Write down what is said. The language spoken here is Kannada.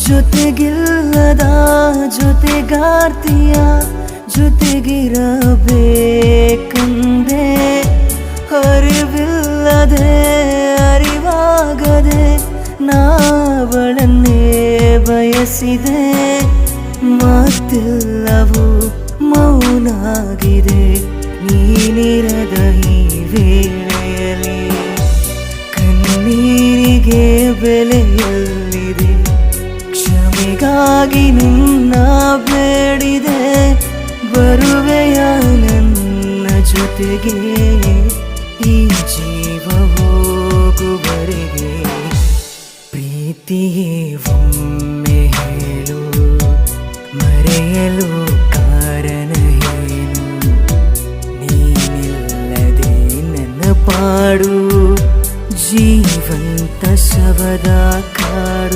ಜೊತೆಗಿಲ್ಲದ ಜೊತೆಗಾರ್ತಿಯ ಜೊತೆಗಿರಬೇಕಂದೆ ಅರಿವಿಲ್ಲದೆ ಅರಿವಾಗದೆ ನಾವಳನ್ನೇ ಬಯಸಿದೆ ಮಾತೆಲ್ಲವೂ ಮೌನಾಗಿದೆ ನೀನಿರದ ಈ ವೇಳೆಯಲ್ಲಿ ಕಣ್ಣೀರಿಗೆ ಬೆಲೆಯಲ್ಲಿದೆ ಕ್ಷಮೆಗಾಗಿ ನಿನ್ನ ಬೇಡಿದೆ ಬರುವೆಯ ನನ್ನ ಜೊತೆಗೆ ಈ ಜೀವ ಹೋಗುವರೆಗೆ ಪ್ರೀತಿಯೇ ಒಮ್ಮೆ ಹೇಳು ಮರೆಯಲು ಕಾರಣ ಏನು ನೀನಿಲ್ಲದೆ ನನ್ನ ಪಾಡು ಜೀವಂತ ಶವದ ಕಾಡು